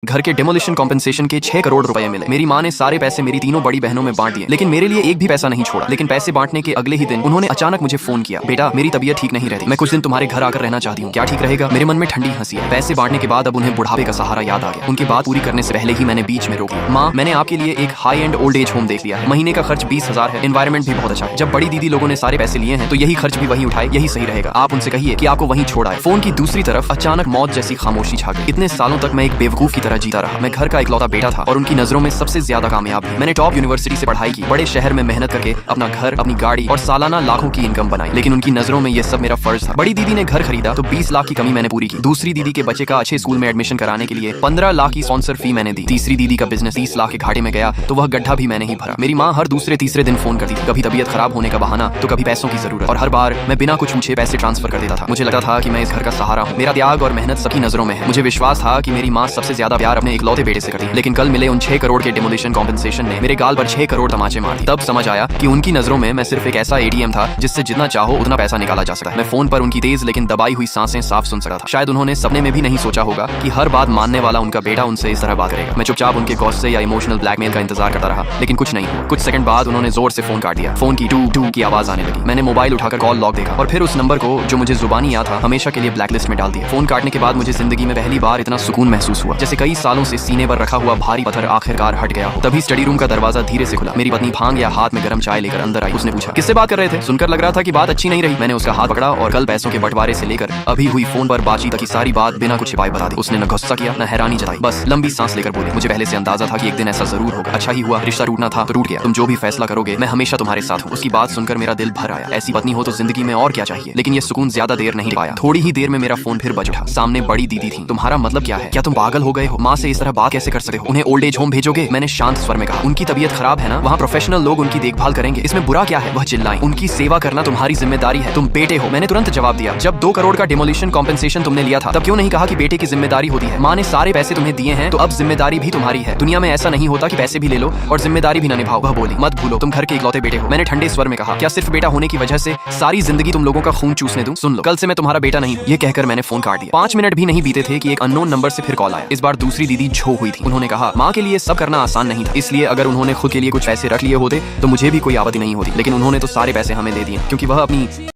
घर के demolition compensation के 6 करोड़ रुपए मिले। मेरी माँ ने सारे पैसे मेरी तीनों बड़ी बहनों में बांट दिए, लेकिन मेरे लिए एक भी पैसा नहीं छोड़ा। लेकिन पैसे बांटने के अगले ही दिन उन्होंने अचानक मुझे फोन किया, बेटा मेरी तबीयत ठीक नहीं रहती, मैं कुछ दिन तुम्हारे घर आकर रहना चाहती हूँ, क्या ठीक रहेगा? मेरे मन में ठंडी हंसी है। पैसे बांटने के बाद अब उन्हें बुढ़ापे का सहारा याद आ गया। उनकी बात पूरी करने से पहले ही मैंने बीच में रोक लिया। माँ, मैंने आपके लिए एक high and old age home देख लिया है, महीने का खर्च 20,000 है, एनवायरमेंट भी बहुत अच्छा है। जब बड़ी दीदी लोगों ने सारे पैसे लिए हैं तो यही खर्च भी वही उठाए, यही सही रहेगा। आप उनसे कहिए कि आपको वहीं छोड़ा है। फोन की दूसरी तरफ अचानक मौत जैसी खामोशी छा गई। इतने सालों तक मैं एक बेवकूफ की तरह जीता रहा। मैं घर का इकलौता बेटा था और उनकी नजरों में सबसे ज्यादा कामयाब भी। मैंने टॉप यूनिवर्सिटी से पढ़ाई की, बड़े शहर में मेहनत करके अपना घर, अपनी गाड़ी और सालाना लाखों की इनकम बनाई, लेकिन उनकी नजरों में ये सब मेरा फर्ज था। बड़ी दीदी ने घर खरीदा तो 20 लाख की कमी मैंने पूरी की। दूसरी दीदी के बच्चे का अच्छे स्कूल में एडमिशन कराने के लिए 15 लाख की स्पॉन्सर फी मैंने दी। तीसरी दीदी का बिजनेस 30 लाख के घाटे में गया तो वह गड्ढा भी मैंने ही भरा। मेरी माँ हर दूसरे तीसरे दिन फोन करती थी, कभी तबीयत खराब होने का बहाना तो कभी पैसों की जरूरत, और हर बार मैं बिना कुछ पूछे पैसे ट्रांसफर कर देता था। मुझे लगता था कि मैं इस घर का सहारा हूँ, मेरा त्याग और मेहनत सबकी नजरों में है। मुझे विश्वास था कि मेरी माँ सबसे ज्यादा प्यार अपने इकलौते बेटे से करती है, लेकिन कल मिले उन 6 करोड़ के डेमोलिशन कॉम्पेंसेशन ने मेरे गाल पर 6 करोड़ तमाचे मार दिए। तब समझ आया कि उनकी नजरों में मैं सिर्फ एक ऐसा एटीएम था जिससे जितना चाहो उतना पैसा निकाला जा सकता है। मैं फोन पर उनकी तेज लेकिन दबाई हुई सांसें साफ सुन सकता था। शायद उन्होंने सपने में भी नहीं सोचा होगा कि हर बात मानने वाला उनका बेटा उनसे इस तरह बात करेगा। मैं चुपचाप उनके गुस्से या इमोशनल ब्लैकमेल का इंतजार करता रहा, लेकिन कुछ नहीं हुआ। कुछ सेकंड बाद उन्होंने जोर से फोन काट दिया। फोन की टू टू की आवाज आने लगी। मैंने मोबाइल उठाकर कॉल लॉग देखा और फिर उस नंबर को, जो मुझे जुबानी याद था, हमेशा के लिए ब्लैकलिस्ट में डाल दिया। फोन काटने के बाद मुझे जिंदगी में पहली बार इतना सुकून महसूस हुआ, जैसे कई सालों से सीने पर रखा हुआ भारी पत्थर आखिरकार हट गया हो। तभी स्टडी रूम का दरवाजा धीरे से खुला। मेरी पत्नी भांग या हाथ में गर्म चाय लेकर अंदर आई। उसने पूछा, किससे बात कर रहे थे? सुनकर लग रहा था कि बात अच्छी नहीं रही। मैंने उसका हाथ पकड़ा और कल पैसों के बंटवारे से लेकर अभी हुई फोन पर बातचीत तक की सारी बात बिना कुछ छिपाए बता दी। उसने न गुस्सा किया न हैरानी जताई, बस लंबी सांस लेकर बोली, मुझे पहले से अंदाजा था कि एक दिन ऐसा जरूर होगा। अच्छा ही हुआ, रिश्ता टूटना था तो टूट गया। तुम जो भी फैसला करोगे मैं हमेशा तुम्हारे साथ हूँ। उसकी बात सुनकर मेरा दिल भर आया। ऐसी पत्नी हो तो जिंदगी में और क्या चाहिए। लेकिन ये सुकून ज्यादा देर नहीं पाया। थोड़ी ही देर में मेरा फोन फिर बज उठा। सामने बड़ी दीदी थी। तुम्हारा मतलब क्या है? क्या तुम पागल हो गए हो? माँ से इस तरह बात कैसे कर सकते हो? उन्हें ओल्ड एज होम भेजोगे? मैंने शांत स्वर में कहा। उनकी तबीयत खराब है ना, वहाँ प्रोफेशनल लोग उनकी देखभाल करेंगे, इसमें बुरा क्या है? वह चिल्लाई, उनकी सेवा करना तुम्हारी जिम्मेदारी है, तुम बेटे हो। मैंने तुरंत जवाब दिया, जब 2 करोड़ का डेमोलिशन कॉम्पेंसेशन तुमने लिया था तब क्यों नहीं कहा कि बेटे की जिम्मेदारी होती है? माँ ने सारे पैसे तुम्हें दिए हैं तो अब जिम्मेदारी भी तुम्हारी है। दुनिया में ऐसा नहीं होता कि पैसे भी ले लो और जिम्मेदारी भी न निभाओ। वह बोली, मत भूलो तुम घर के इकलौते बेटे हो। मैंने ठंडे स्वर में कहा, क्या सिर्फ बेटा होने की वजह से सारी जिंदगी तुम लोगों का खून चूसने दूं? सुन लो, कल से मैं तुम्हारा बेटा नहीं हूं। ये कहकर मैंने फोन काट दिया। 5 मिनट भी नहीं बीते थे कि एक अननोन नंबर से फिर कॉल आया। इस बार दूसरी दीदी झो हुई थी। उन्होंने कहा, माँ के लिए सब करना आसान नहीं था, इसलिए अगर उन्होंने खुद के लिए कुछ पैसे रख लिए होते तो मुझे भी कोई आपत्ति नहीं होती, लेकिन उन्होंने तो सारे पैसे हमें दे दिए क्योंकि वह अपनी